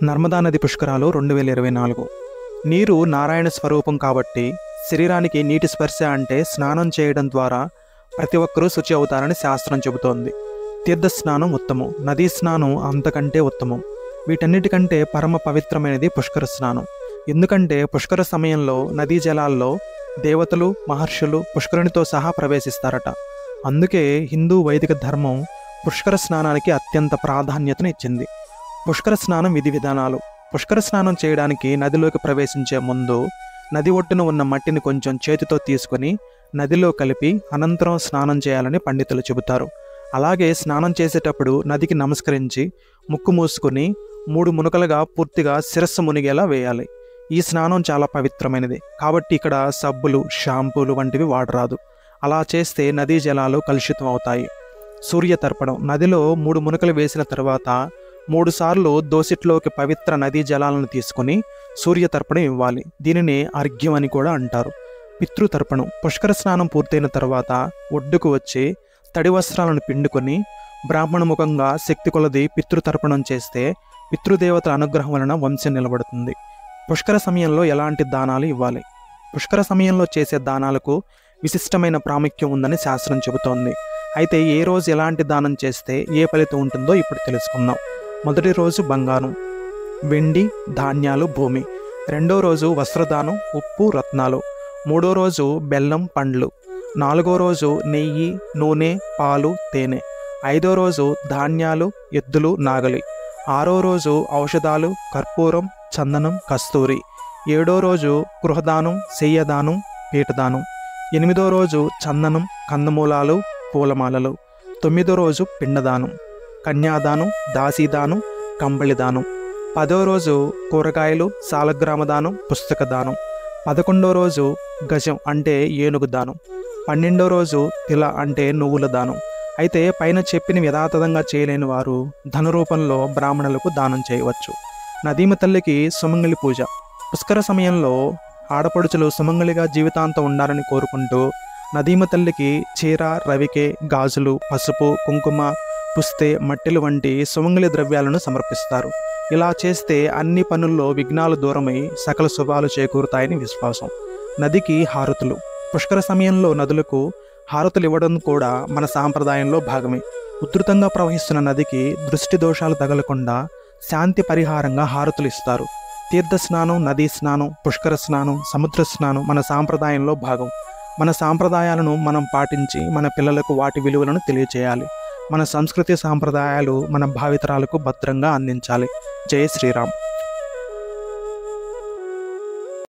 నర్మదా నది పుష్కరాలు 2024. నీరు నారాయణ స్వరూపం కాబట్టి శరీరానికి నీటి స్పర్శ అంటే స్నానం చేయడం ద్వారా ప్రతి ఒక్కరూ శుచి అవుతారని శాస్త్రం చెబుతోంది. తీర్థ స్నానం ఉత్తమం, నదీ స్నానం అంతకంటే ఉత్తమం. వీటన్నిటికంటే పరమ పవిత్రమైనది పుష్కర స్నానం. ఎందుకంటే పుష్కర సమయంలో నదీ జలాల్లో దేవతలు, మహర్షులు పుష్కరునితో సహా ప్రవేశిస్తారట. అందుకే హిందూ వైదిక ధర్మం పుష్కర స్నానానికి అత్యంత ప్రాధాన్యతను ఇచ్చింది. పుష్కర స్నానం విధి విధానాలు. పుష్కర స్నానం చేయడానికి నదిలోకి ప్రవేశించే ముందు నది ఒడ్డున ఉన్న మట్టిని కొంచెం చేతితో తీసుకొని నదిలో కలిపి అనంతరం స్నానం చేయాలని పండితులు చెబుతారు. అలాగే స్నానం చేసేటప్పుడు నదికి నమస్కరించి ముక్కు మూసుకొని 3 మునకలుగా పూర్తిగా శిరస్సు మునిగేలా వేయాలి. ఈ స్నానం చాలా పవిత్రమైనది కాబట్టి ఇక్కడ సబ్బులు, షాంపూలు వంటివి వాడరాదు. అలా చేస్తే నదీ జలాలు కలుషితం అవుతాయి. సూర్యతర్పణం. నదిలో 3 మునకలు వేసిన తర్వాత 3 సార్లు దోసిట్లోకి పవిత్ర నదీ జలాలను తీసుకుని సూర్యతర్పణం ఇవ్వాలి. దీనిని అర్ఘ్యం అని కూడా అంటారు. పితృతర్పణం. పుష్కర స్నానం పూర్తయిన తర్వాత ఒడ్డుకు వచ్చి తడి వస్త్రాలను పిండుకొని బ్రాహ్మణముఖంగా శక్తి కొలది పితృతర్పణం చేస్తే పితృదేవతల అనుగ్రహం వలన వంశం నిలబడుతుంది. పుష్కర సమయంలో ఎలాంటి దానాలు ఇవ్వాలి? పుష్కర సమయంలో చేసే దానాలకు విశిష్టమైన ప్రాముఖ్యం ఉందని శాస్త్రం చెబుతోంది. అయితే ఏ రోజు ఎలాంటి దానం చేస్తే ఏ ఫలితం ఉంటుందో ఇప్పుడు తెలుసుకుందాం. మొదటి రోజు బంగారం, వెండి, ధాన్యాలు, భూమి. రెండో రోజు వస్త్రదానం, ఉప్పు, రత్నాలు. మూడో రోజు బెల్లం, పండ్లు. నాలుగో రోజు నెయ్యి, నూనె, పాలు, తేనె. ఐదో రోజు ధాన్యాలు, ఎద్దులు, నాగలి. ఆరో రోజు ఔషధాలు, కర్పూరం, చందనం, కస్తూరి. ఏడో రోజు గృహదానం, శయ్యదానం, పీఠదానం. ఎనిమిదో రోజు చందనం, కందమూలాలు, పూలమాలలు. తొమ్మిదో రోజు పిండదానం, కన్యాదానం, దాసీదానం, కంబళిదానం. 10వ రోజు కూరగాయలు, సాలగ్రామదానం, పుస్తకదానం. 11వ రోజు గజం అంటే ఏనుగు దానం. 12వ రోజు తిల అంటే నువ్వుల దానం. అయితే పైన చెప్పిన యథాతథంగా చేయలేని వారు ధన రూపంలో బ్రాహ్మణులకు దానం చేయవచ్చు. నదీమ తల్లికి సుమంగళి పూజ. పుష్కర సమయంలో ఆడపడుచులు సుమంగళిగా జీవితాంతం ఉండాలని కోరుకుంటూ నదీమ తల్లికి చీర, రవికే, గాజులు, పసుపు, కుంకుమ, పుస్తే, మట్టెలు వంటి సుమంగళి ద్రవ్యాలను సమర్పిస్తారు. ఇలా చేస్తే అన్ని పనుల్లో విఘ్నాలు దూరమై సకల శుభాలు చేకూరుతాయని విశ్వాసం. నదికి హారతులు. పుష్కర సమయంలో నదులకు హారతులు ఇవ్వడం కూడా మన సాంప్రదాయంలో భాగమే. ఉధృతంగా ప్రవహిస్తున్న నదికి దృష్టి దోషాలు తగలకుండా శాంతి పరిహారంగా హారతులు ఇస్తారు. తీర్థ స్నానం, నదీ స్నానం, పుష్కర స్నానం, సముద్ర స్నానం మన సాంప్రదాయంలో భాగం. మన సాంప్రదాయాలను మనం పాటించి మన పిల్లలకు వాటి విలువలను తెలియచేయాలి. మన సంస్కృతి సాంప్రదాయాలు మన భావితరాలకు భద్రంగా అందించాలి. జై శ్రీరామ్.